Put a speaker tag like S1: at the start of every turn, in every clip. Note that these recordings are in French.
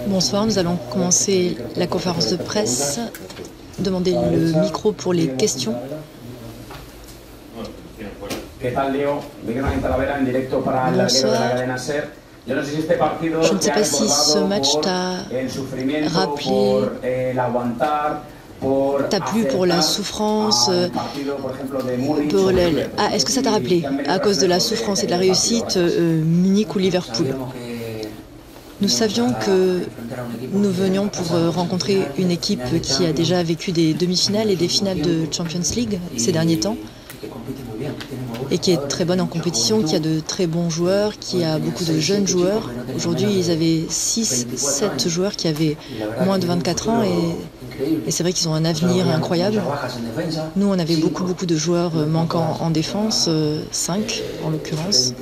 S1: Bonsoir, nous allons commencer la conférence de presse. Demandez le micro pour les questions. Bonsoir. Je ne sais pas si ce match t'a rappelé, t'a plu pour la souffrance, est-ce que ça t'a rappelé, à cause de la souffrance et de la réussite, Munich ou Liverpool? Nous savions que nous venions pour rencontrer une équipe qui a déjà vécu des demi-finales et des finales de Champions League ces derniers temps et qui est très bonne en compétition, qui a de très bons joueurs, qui a beaucoup de jeunes joueurs. Aujourd'hui, ils avaient 6-7 joueurs qui avaient moins de 24 ans et c'est vrai qu'ils ont un avenir incroyable. Nous, on avait beaucoup de joueurs manquants en défense, 5 en l'occurrence.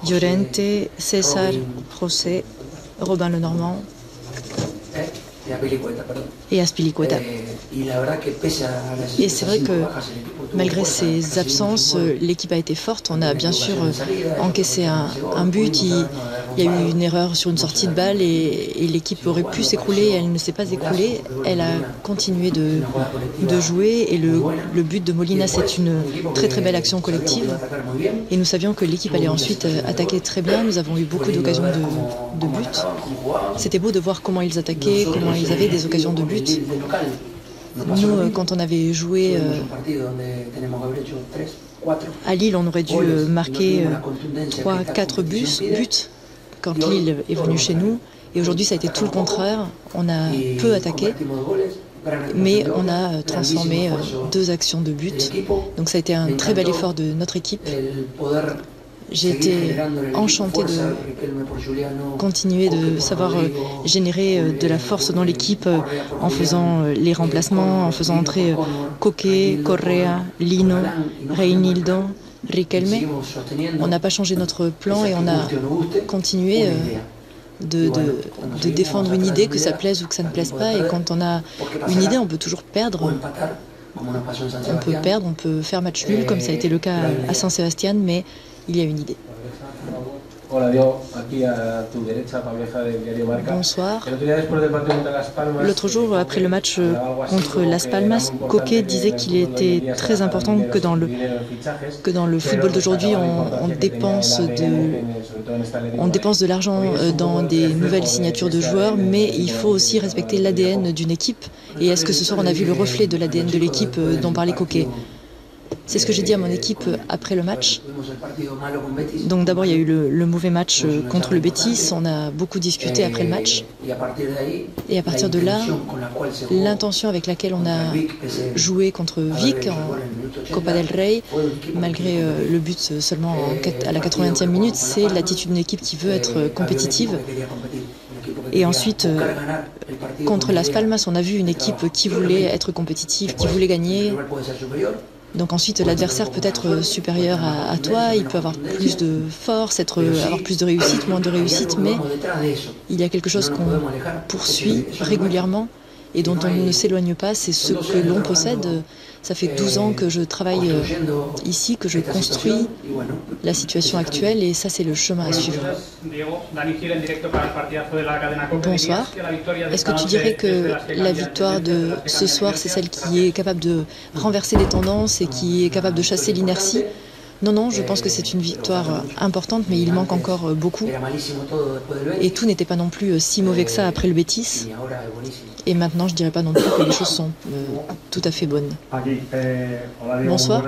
S1: Llorente, César, José, Robin Lenormand et Azpilicueta. Et c'est vrai que malgré ces absences, l'équipe a été forte. On a bien sûr encaissé un but. Il y a eu une erreur sur une sortie de balle et l'équipe aurait pu s'écrouler. Elle ne s'est pas écroulée. Elle a continué de jouer et le but de Molina, c'est une très belle action collective. Et nous savions que l'équipe allait ensuite attaquer très bien. Nous avons eu beaucoup d'occasions de but. C'était beau de voir comment ils attaquaient, comment ils avaient des occasions de but. Nous, quand on avait joué à Lille, on aurait dû marquer 3-4 buts quand Lille est venu chez nous. Et aujourd'hui, ça a été tout le contraire. On a peu attaqué, mais on a transformé 2 actions de but. Donc ça a été un très bel effort de notre équipe. J'ai été enchantée de continuer de savoir générer de la force dans l'équipe en faisant les remplacements, en faisant entrer Coquet, Correa, Lino, Reinildo, Riquelme. On n'a pas changé notre plan et on a continué de défendre une idée, que ça plaise ou que ça ne plaise pas. Et quand on a une idée, on peut toujours perdre. On peut perdre, on peut faire match nul, comme ça a été le cas à Saint-Sébastien, mais il y a une idée. Bonsoir. L'autre jour, après le match contre Las Palmas, Coquet disait qu'il était très important que dans le football d'aujourd'hui, on dépense de l'argent dans des nouvelles signatures de joueurs, mais il faut aussi respecter l'ADN d'une équipe. Et est-ce que ce soir, on a vu le reflet de l'ADN de l'équipe dont parlait Coquet? C'est ce que j'ai dit à mon équipe après le match. Donc d'abord, il y a eu le mauvais match contre le Betis. On a beaucoup discuté après le match. Et à partir de là, l'intention avec laquelle on a joué contre Vic en Copa del Rey, malgré le but seulement à la 80e minute, c'est l'attitude d'une équipe qui veut être compétitive. Et ensuite, contre Las Palmas, on a vu une équipe qui voulait être compétitive, qui voulait gagner. Donc ensuite, l'adversaire peut être supérieur à toi, il peut avoir plus de force, avoir plus de réussite, moins de réussite, mais il y a quelque chose qu'on poursuit régulièrement et dont on ne s'éloigne pas, c'est ce que l'on possède. Ça fait 12 ans que je travaille ici, que je construis la situation actuelle et ça, c'est le chemin à suivre. Bonsoir. Est-ce que tu dirais que la victoire de ce soir, c'est celle qui est capable de renverser les tendances et qui est capable de chasser l'inertie? Non, je pense que c'est une victoire importante, mais il manque encore beaucoup. Et tout n'était pas non plus si mauvais que ça après le Betis. Et maintenant, je ne dirais pas non plus que les choses sont tout à fait bonnes. Bonsoir.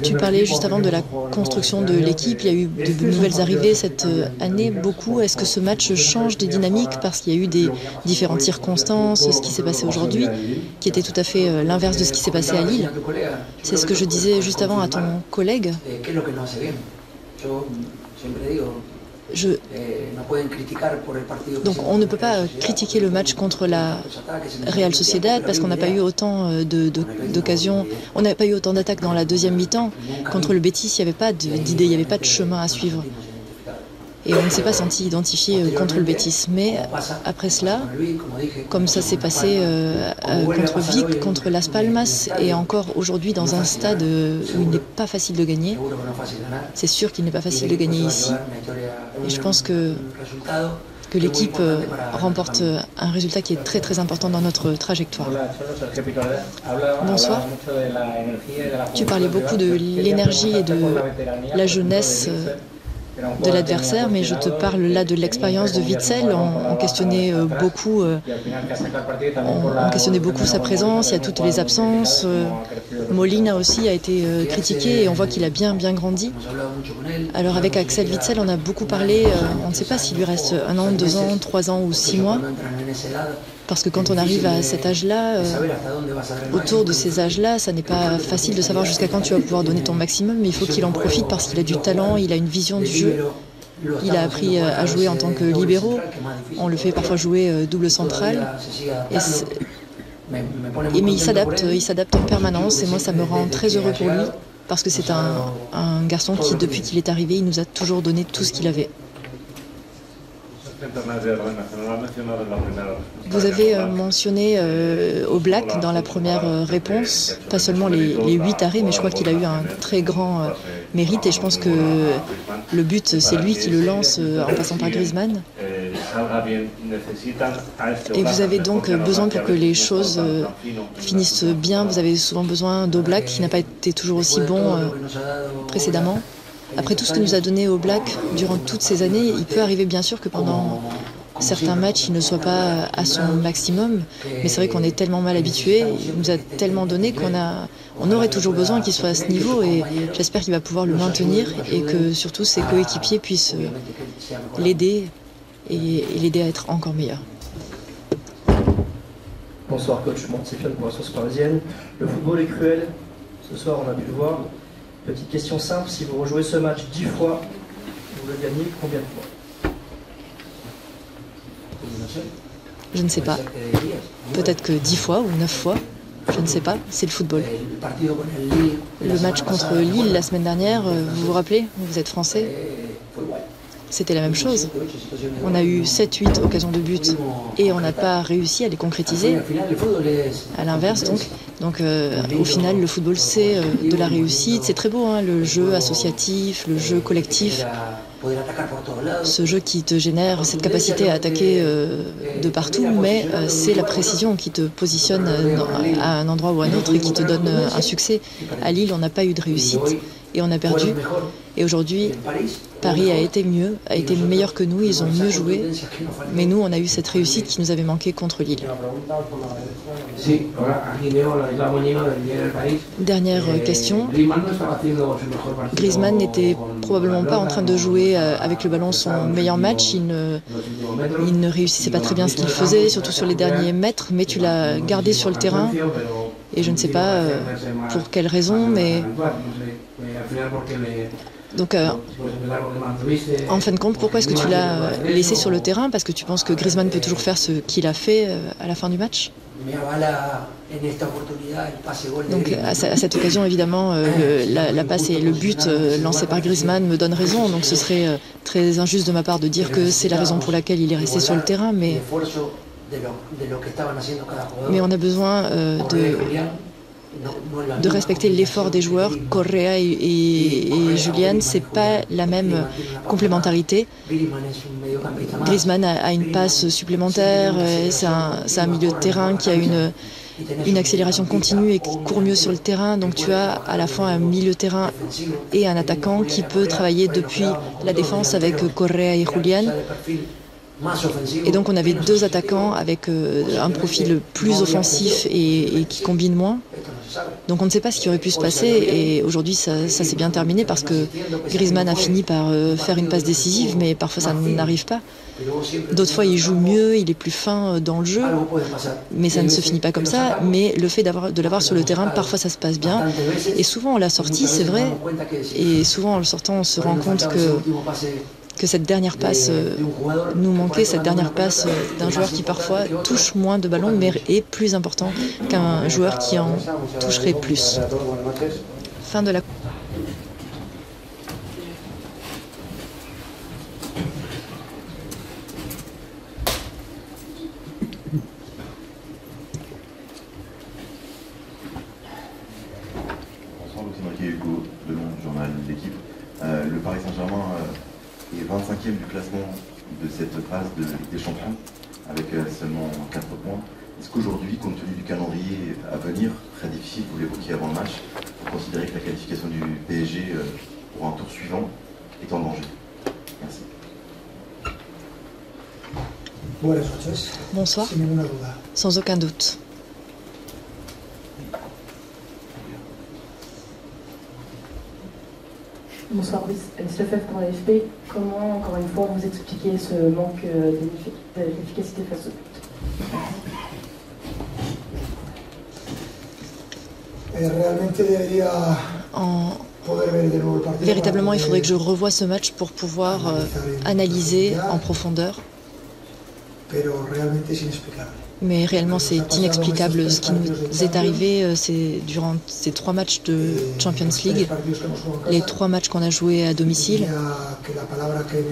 S1: Tu parlais juste avant de la construction de l'équipe. Il y a eu de nouvelles arrivées cette année, beaucoup. Est-ce que ce match change des dynamiques parce qu'il y a eu des différentes circonstances, ce qui s'est passé aujourd'hui, qui était tout à fait l'inverse de ce qui s'est passé à Lille? C'est ce que je disais juste avant à ton collègue. Donc on ne peut pas critiquer le match contre la Real Sociedad parce qu'on n'a pas eu autant d'occasions, on n'a pas eu autant d'attaques dans la deuxième mi-temps. Contre le Betis, il n'y avait pas d'idée, il n'y avait pas de chemin à suivre. Et on ne s'est pas senti identifié contre le Betis. Mais après cela, comme ça s'est passé contre Vic, contre Las Palmas, et encore aujourd'hui dans un stade où il n'est pas facile de gagner, c'est sûr qu'il n'est pas facile de gagner ici. Et je pense que l'équipe remporte un résultat qui est très très important dans notre trajectoire. Bonsoir. Tu parlais beaucoup de l'énergie et de la jeunesse de l'adversaire, mais je te parle là de l'expérience de Witsel. On questionnait beaucoup sa présence, il y a toutes les absences. Molina aussi a été critiqué et on voit qu'il a bien grandi. Alors avec Axel Witsel, on a beaucoup parlé, on ne sait pas s'il lui reste 1 an, 2 ans, 3 ans ou 6 mois. Parce que quand on arrive à cet âge-là, autour de ces âges-là, ça n'est pas facile de savoir jusqu'à quand tu vas pouvoir donner ton maximum, mais il faut qu'il en profite parce qu'il a du talent, il a une vision du jeu. Il a appris à jouer en tant que libéraux. On le fait parfois jouer double central. Mais il s'adapte en permanence et moi ça me rend très heureux pour lui parce que c'est un garçon qui, depuis qu'il est arrivé, il nous a toujours donné tout ce qu'il avait. Vous avez mentionné Oblak dans la première réponse, pas seulement les 8 arrêts, mais je crois qu'il a eu un très grand mérite et je pense que le but, c'est lui qui le lance en passant par Griezmann. Et vous avez donc besoin pour que les choses finissent bien, vous avez souvent besoin d'Oblak qui n'a pas été toujours aussi bon précédemment. Après tout ce que nous a donné Oblak durant toutes ces années, il peut arriver bien sûr que pendant certains matchs, il ne soit pas à son maximum. Mais c'est vrai qu'on est tellement mal habitué, il nous a tellement donné qu'on aurait toujours besoin qu'il soit à ce niveau. Et j'espère qu'il va pouvoir le maintenir et que surtout ses coéquipiers puissent l'aider et l'aider à être encore meilleur.
S2: Bonsoir coach, c'est Fion pour la Source Parisienne. Le football est cruel, ce soir on a pu le voir. Petite question simple, si vous rejouez ce match 10 fois, vous le gagnez combien de fois?
S1: Je ne sais pas. Peut-être que 10 fois ou 9 fois. Je ne sais pas, c'est le football. Le match contre Lille la semaine dernière, vous vous rappelez? Vous êtes français? C'était la même chose. On a eu 7-8 occasions de but et on n'a pas réussi à les concrétiser. À l'inverse, donc au final, le football, c'est de la réussite. C'est très beau, hein, le jeu associatif, le jeu collectif. Ce jeu qui te génère cette capacité à attaquer de partout, mais c'est la précision qui te positionne à un endroit ou à un autre et qui te donne un succès. À Lille, on n'a pas eu de réussite et on a perdu. Et aujourd'hui, Paris a été meilleur que nous, ils ont mieux joué, mais nous, on a eu cette réussite qui nous avait manqué contre Lille. Dernière question. Griezmann n'était probablement pas en train de jouer avec le ballon son meilleur match. Il ne réussissait pas très bien ce qu'il faisait, surtout sur les derniers mètres, mais tu l'as gardé sur le terrain. Et je ne sais pas pour quelle raison, mais... Donc, en fin de compte, pourquoi est-ce que tu l'as laissé sur le terrain? Parce que tu penses que Griezmann peut toujours faire ce qu'il a fait à la fin du match? Donc, à cette occasion, évidemment, la passe et le but lancé par Griezmann me donnent raison. Donc, ce serait très injuste de ma part de dire que c'est la raison pour laquelle il est resté sur le terrain. Mais on a besoin de respecter l'effort des joueurs. Correa et Julian, c'est pas la même complémentarité. Griezmann a une passe supplémentaire, c'est un milieu de terrain qui a une accélération continue et qui court mieux sur le terrain. Donc tu as à la fois un milieu de terrain et un attaquant qui peut travailler depuis la défense avec Correa et Julian. Et donc on avait 2 attaquants avec un profil plus offensif et qui combine moins. Donc on ne sait pas ce qui aurait pu se passer et aujourd'hui ça s'est bien terminé parce que Griezmann a fini par faire une passe décisive, mais parfois ça n'arrive pas. D'autres fois il joue mieux, il est plus fin dans le jeu, mais ça ne se finit pas comme ça. Mais le fait de l'avoir sur le terrain, parfois ça se passe bien. Et souvent on l'a sorti, c'est vrai, et souvent en le sortant on se rend compte que cette dernière passe nous manquait, cette dernière passe d'un joueur qui parfois touche moins de ballons mais est plus important qu'un joueur qui en toucherait plus. Fin de la...
S3: L'écho de Londres, journal de l'équipe. Le Paris Saint-Germain est 25e du classement de cette phase de Ligue des Champions, avec seulement 4 points. Est-ce qu'aujourd'hui, compte tenu du calendrier à venir, très difficile, vous l'évoquiez avant le match, vous considérez que la qualification du PSG pour un tour suivant est en danger? Merci.
S1: Bonsoir. Sans aucun doute.
S4: Bonsoir, Alice Lefebvre pour l'AFP. Comment, encore une fois, vous expliquez ce manque d'efficacité face au but?
S1: Véritablement, il faudrait que je revoie ce match pour pouvoir analyser en profondeur. Mais réellement, c'est inexplicable. Ce qui nous est arrivé durant ces 3 matchs de Champions League, les 3 matchs qu'on a joués à domicile.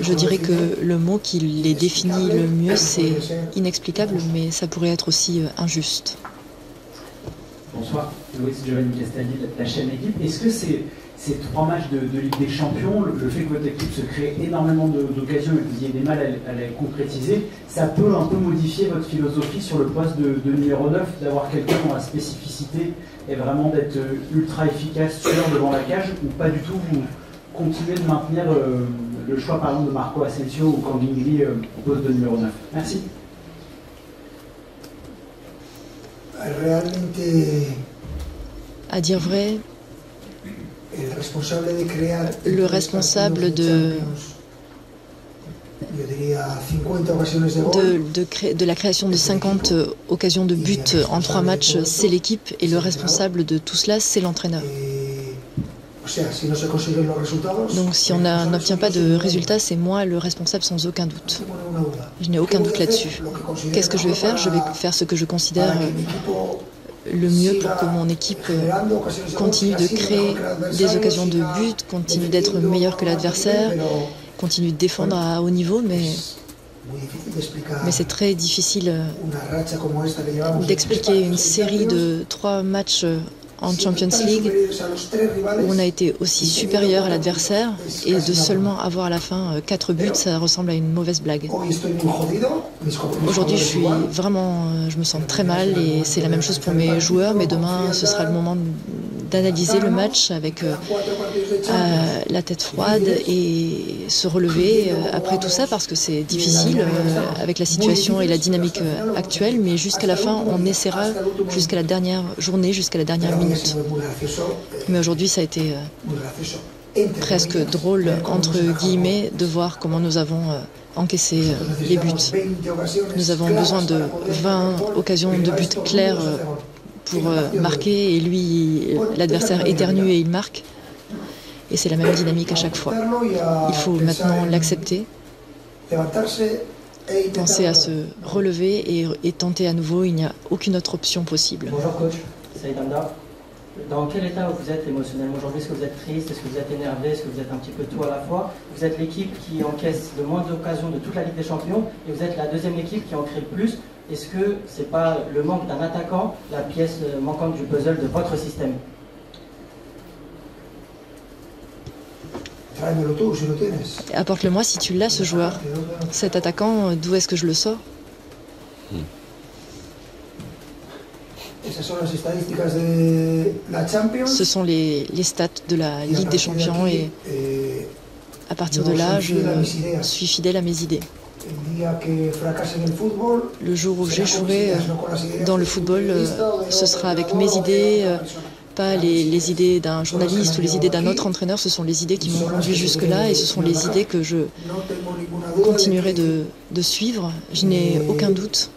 S1: Je dirais que le mot qui les définit le mieux, c'est inexplicable, mais ça pourrait être aussi injuste.
S5: Bonsoir, Loïs Giovanni Castaldi, la chaîne Équipe. Est-ce que ces 3 matchs de Ligue des Champions, le fait que votre équipe se crée énormément d'occasions et que vous ayez des mal à les concrétiser, ça peut un peu modifier votre philosophie sur le poste de numéro 9, d'avoir quelqu'un dont la spécificité est vraiment d'être ultra efficace, sûr devant la cage, ou pas du tout, vous continuez de maintenir le choix par exemple de Marco Asensio ou Kangingli au poste de numéro 9? Merci.
S1: À dire vrai, le responsable de la création de 50 occasions de but en 3 matchs, c'est l'équipe, et le responsable de tout cela, c'est l'entraîneur. Donc si on n'obtient pas de résultats, c'est moi le responsable sans aucun doute. Je n'ai aucun doute là-dessus. Qu'est-ce que je vais faire? Je vais faire ce que je considère le mieux pour que mon équipe continue de créer des occasions de but, continue d'être meilleure que l'adversaire, continue de défendre à haut niveau, mais c'est très difficile d'expliquer une série de 3 matchs en Champions League où on a été aussi supérieur à l'adversaire, et de seulement avoir à la fin 4 buts, ça ressemble à une mauvaise blague. Aujourd'hui, je me sens très mal, et c'est la même chose pour mes joueurs, mais demain ce sera le moment d'analyser le match avec la tête froide et se relever après tout ça, parce que c'est difficile avec la situation et la dynamique actuelle, mais jusqu'à la fin on essaiera, jusqu'à la dernière journée, jusqu'à la dernière minute. Mais aujourd'hui ça a été presque drôle, entre guillemets, de voir comment nous avons encaissé les buts. Nous avons besoin de 20 occasions de but claires pour marquer, et lui, l'adversaire éternue et il marque. Et c'est la même dynamique à chaque fois. Il faut maintenant l'accepter, penser à se relever et tenter à nouveau. Il n'y a aucune autre option possible.
S2: Bonjour coach, Saïd Hamda. Dans quel état vous êtes émotionnellement aujourd'hui? Est-ce que vous êtes triste? Est-ce que vous êtes énervé? Est-ce que vous êtes un petit peu tout à la fois? Vous êtes l'équipe qui encaisse le moins d'occasions de toute la Ligue des Champions, et vous êtes la deuxième équipe qui en crée le plus. Est-ce que c'est pas le manque d'un attaquant, la pièce manquante du puzzle de votre système?
S1: Apporte-le-moi si tu l'as, ce joueur. Cet attaquant, d'où est-ce que je le sors? Ce sont les stats de la Ligue des Champions, et à partir de là, je suis fidèle à mes idées. Le jour où j'échouerai dans le football, ce sera avec mes idées, pas les idées d'un journaliste ou les idées d'un autre entraîneur. Ce sont les idées qui m'ont conduit jusque-là, et ce sont les idées que je continuerai de suivre. Je n'ai aucun doute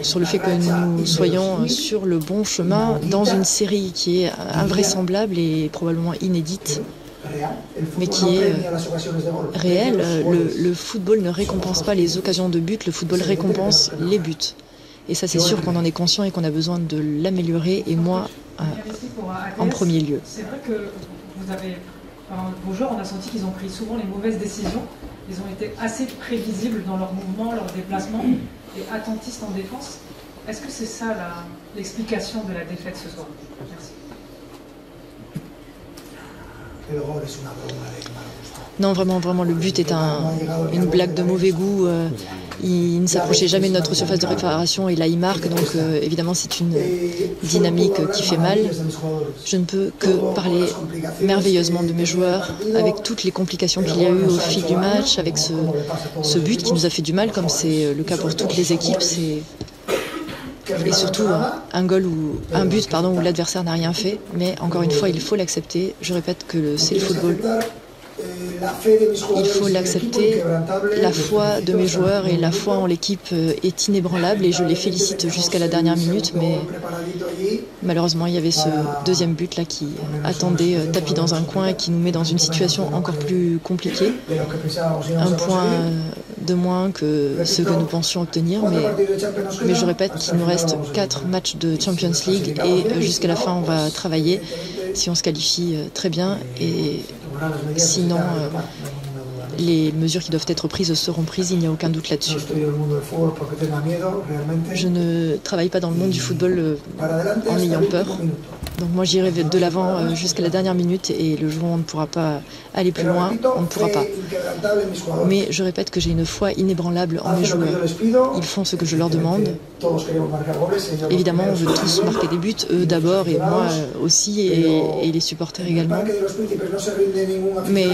S1: sur le fait que nous soyons sur le bon chemin dans une série qui est invraisemblable et probablement inédite, mais qui est réelle. Le football ne récompense pas les occasions de but, le football récompense les buts. Et ça, c'est sûr qu'on en est conscient et qu'on a besoin de l'améliorer, et moi, en premier lieu.
S6: C'est vrai que vos joueurs, on a senti qu'ils ont pris souvent les mauvaises décisions. Ils ont été assez prévisibles dans leurs mouvements, leurs déplacements, et attentistes en défense. Est-ce que c'est ça l'explication de la défaite ce soir? Merci.
S1: Non, vraiment, le but est une blague de mauvais goût. Il ne s'approchait jamais de notre surface de réparation et là il marque, donc évidemment c'est une dynamique qui fait mal. Je ne peux que parler merveilleusement de mes joueurs, avec toutes les complications qu'il y a eu au fil du match, avec ce but qui nous a fait du mal, comme c'est le cas pour toutes les équipes. Et surtout un but où l'adversaire n'a rien fait, mais encore une fois il faut l'accepter. Je répète que c'est le football. Il faut l'accepter. La foi de mes joueurs et la foi en l'équipe est inébranlable et je les félicite jusqu'à la dernière minute, mais malheureusement il y avait ce deuxième but là qui attendait tapis dans un coin et qui nous met dans une situation encore plus compliquée. Un point de moins que ce que nous pensions obtenir, mais je répète qu'il nous reste 4 matchs de Champions League et jusqu'à la fin on va travailler. Si on se qualifie, très bien, et sinon les mesures qui doivent être prises seront prises, il n'y a aucun doute là-dessus. Je ne travaille pas dans le monde du football en ayant peur. Donc moi j'irai de l'avant jusqu'à la dernière minute et le jour où on ne pourra pas aller plus loin, on ne pourra pas. Mais je répète que j'ai une foi inébranlable en mes joueurs. Ils font ce que je leur demande. Évidemment, on veut tous marquer des buts, eux d'abord et moi aussi et les supporters également. Mais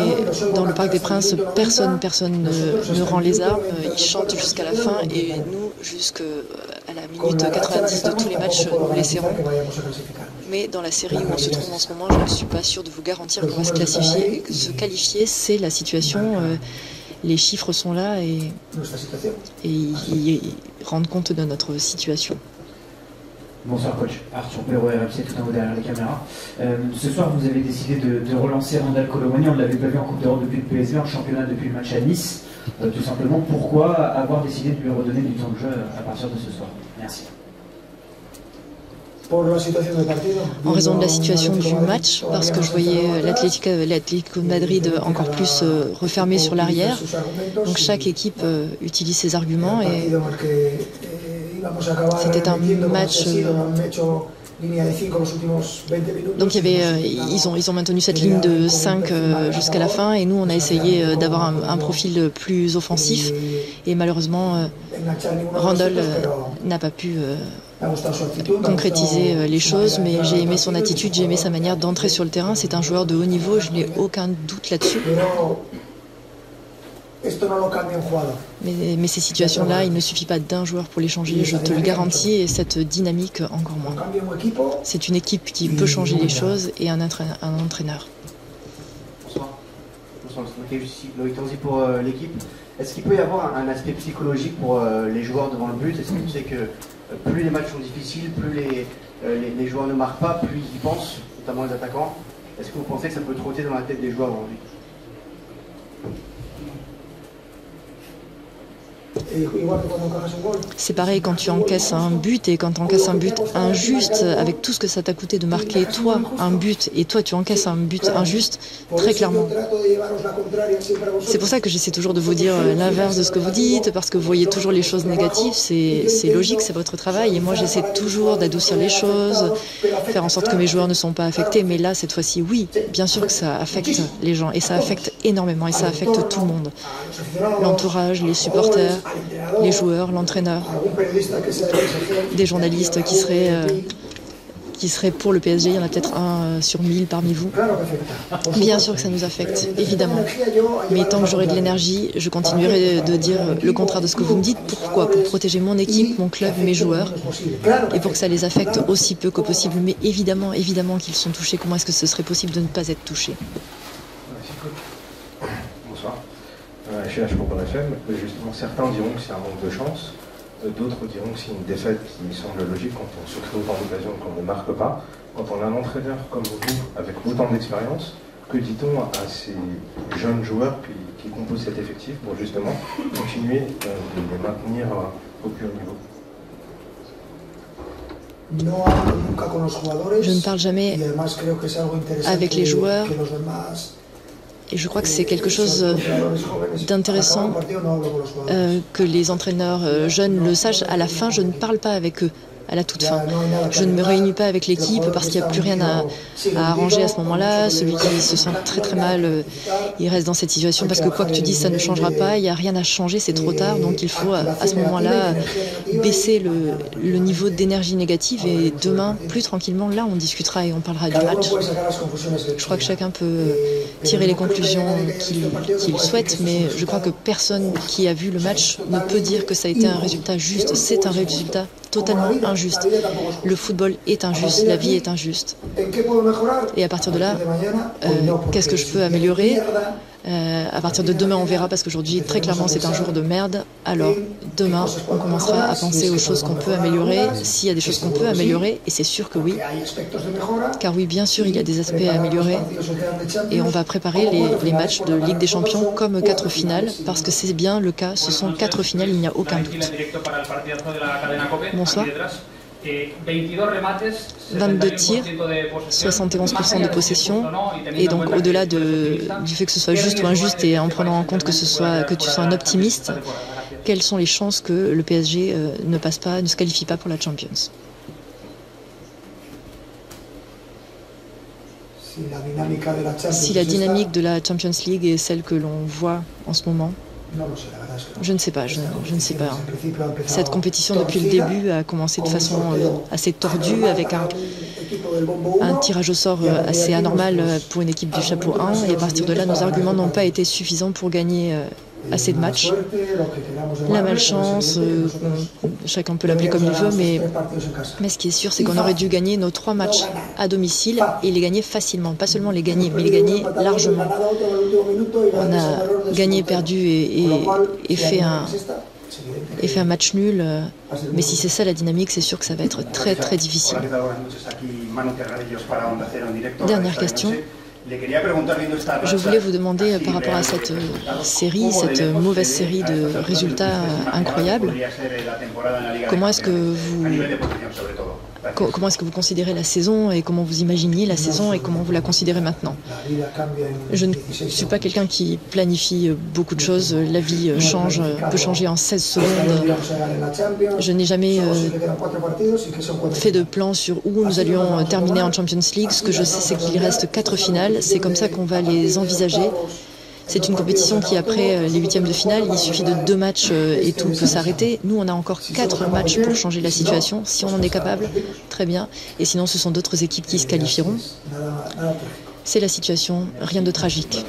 S1: dans le Parc des Princes, personne ne rend les armes. Ils chantent jusqu'à la fin et nous, jusqu'à la minute 90 de tous les matchs, nous les serrons. Mais dans la série où on se trouve en ce moment, je ne suis pas sûre de vous garantir qu'on va se classifier. Se qualifier, c'est la situation. Les chiffres sont là et ils rendent compte de notre situation.
S5: Bonsoir coach, Arthur Perrault, RMC, tout en haut derrière les caméras. Ce soir, vous avez décidé de relancer Randal Colomani. On ne l'avait pas vu en Coupe d'Europe depuis le PSV, en championnat depuis le match à Nice. Tout simplement, pourquoi avoir décidé de lui redonner du temps de jeu à partir de ce soir? Merci.
S1: En raison de la situation du match, parce que je voyais l'Atlético de Madrid encore plus refermé sur l'arrière. Donc chaque équipe utilise ses arguments et c'était un match. Donc ils ont maintenu cette ligne de 5 jusqu'à la fin et nous on a essayé d'avoir un profil plus offensif et malheureusement Randal n'a pas pu concrétiser les choses, mais j'ai aimé son attitude, j'ai aimé sa manière d'entrer sur le terrain. C'est un joueur de haut niveau, je n'ai aucun doute là-dessus. Mais ces situations-là, il ne suffit pas d'un joueur pour les changer, je te le garantis, et cette dynamique encore moins. C'est une équipe qui peut changer les choses et un entraîneur.
S7: Bonsoir. Bonsoir, Loïc Tanzi pour l'équipe. Est-ce qu'il peut y avoir un aspect psychologique pour les joueurs devant le but? Est-ce que tu sais que plus les matchs sont difficiles, plus les joueurs ne marquent pas, plus ils y pensent, notamment les attaquants? Est-ce que vous pensez que ça peut trotter dans la tête des joueurs aujourd'hui?
S1: C'est pareil quand tu encaisses un but et quand tu encaisses un but injuste, avec tout ce que ça t'a coûté de marquer toi un but et toi tu encaisses un but injuste, très clairement. C'est pour ça que j'essaie toujours de vous dire l'inverse de ce que vous dites, parce que vous voyez toujours les choses négatives, c'est logique, c'est votre travail et moi j'essaie toujours d'adoucir les choses, faire en sorte que mes joueurs ne sont pas affectés, mais là cette fois-ci oui, bien sûr que ça affecte les gens et ça affecte énormément et ça affecte tout le monde, l'entourage, les supporters, les joueurs, l'entraîneur, des journalistes qui seraient pour le PSG, il y en a peut-être un sur 1000 parmi vous. Bien sûr que ça nous affecte, évidemment. Mais tant que j'aurai de l'énergie, je continuerai de dire le contraire de ce que vous me dites. Pourquoi? Pour protéger mon équipe, mon club, mes joueurs, et pour que ça les affecte aussi peu que possible. Mais évidemment qu'ils sont touchés. Comment est-ce que ce serait possible de ne pas être touchés?
S8: Bonsoir. Je suis H pour BFM. Justement, certains diront que c'est un manque de chance. D'autres diront que c'est une défaite qui me semble logique quand on se crée autant d'occasions et qu'on ne marque pas. Quand on a un entraîneur comme vous, avec autant d'expérience, que dit-on à ces jeunes joueurs qui composent cet effectif pour justement continuer de les maintenir au plus haut niveau?
S1: Je ne parle jamais avec les joueurs. Et je crois que c'est quelque chose d'intéressant que les entraîneurs jeunes le sachent. À la fin, je ne parle pas avec eux. à la toute fin. Je ne me réunis pas avec l'équipe parce qu'il n'y a plus rien à arranger à ce moment-là. Celui qui se sent très très mal, il reste dans cette situation parce que quoi que tu dises, ça ne changera pas. Il n'y a rien à changer, c'est trop tard. Donc il faut à ce moment-là baisser le niveau d'énergie négative et demain, plus tranquillement, là on discutera et on parlera du match. Je crois que chacun peut tirer les conclusions qu'il souhaite, mais je crois que personne qui a vu le match ne peut dire que ça a été un résultat juste. C'est un résultat totalement injuste. Le football est injuste, la vie est injuste. Et à partir de là, qu'est-ce que je peux améliorer ? À partir de demain, on verra, parce qu'aujourd'hui, très clairement, c'est un jour de merde. Alors, demain, on commencera à penser aux choses qu'on peut améliorer, s'il y a des choses qu'on peut améliorer, et c'est sûr que oui. Car oui, bien sûr, il y a des aspects à améliorer. Et on va préparer les matchs de Ligue des Champions comme 4 finales, parce que c'est bien le cas, ce sont 4 finales, il n'y a aucun doute. Bonsoir. 22 tirs, 71% de possession, et donc au-delà du fait que ce soit juste ou injuste, et en prenant en compte que tu sois un optimiste, quelles sont les chances que le PSG ne se qualifie pas pour la Champions? Si la dynamique de la Champions League est celle que l'on voit en ce moment, je ne sais pas, je ne sais pas. Cette compétition, depuis le début, a commencé de façon assez tordue, avec un tirage au sort assez anormal pour une équipe du chapeau 1, et à partir de là, nos arguments n'ont pas été suffisants pour gagner assez de matchs. La malchance, chacun peut l'appeler comme il veut, mais ce qui est sûr, c'est qu'on aurait dû gagner nos 3 matchs à domicile et les gagner facilement. Pas seulement les gagner, mais les gagner largement. On a gagné, perdu et fait un match nul. Mais si c'est ça la dynamique, c'est sûr que ça va être très très difficile. Dernière question. Je voulais vous demander par rapport à cette série, cette mauvaise série de résultats incroyables, comment est-ce que vous considérez la saison et comment vous imaginiez la saison et comment vous la considérez maintenant? Je ne suis pas quelqu'un qui planifie beaucoup de choses. La vie peut changer en 16 secondes. Je n'ai jamais fait de plan sur où nous allions terminer en Champions League. Ce que je sais, c'est qu'il reste 4 finales. C'est comme ça qu'on va les envisager. C'est une compétition qui, après les 8e de finale, il suffit de 2 matchs et tout peut s'arrêter. Nous, on a encore 4 matchs pour changer la situation. Si on en est capable, très bien. Et sinon, ce sont d'autres équipes qui se qualifieront. C'est la situation, rien de tragique.